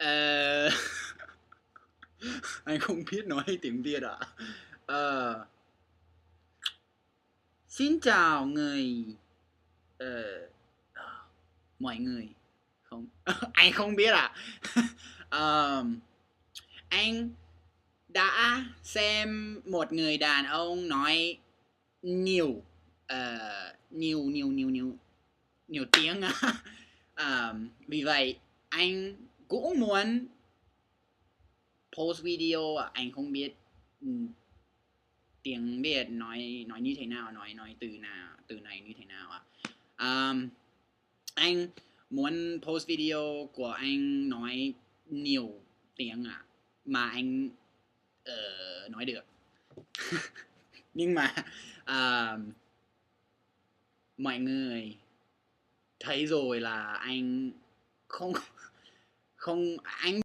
Ờ, anh không biết nói tiếng Việt ạ. Ờ, Xin chào người ờ, mọi người. Không, anh không biết ạ. Ờ, anh đã xem một người đàn ông nói nhiều nhiều tiếng. Vì vậy anh cũng muốn post video. Anh không biết tiếng Việt nói như thế nào, nói từ này như thế nào ạ. Anh muốn post video của anh nói nhiều tiếng mà anh nói được. Nhưng mà mọi người thấy rồi là anh không không anh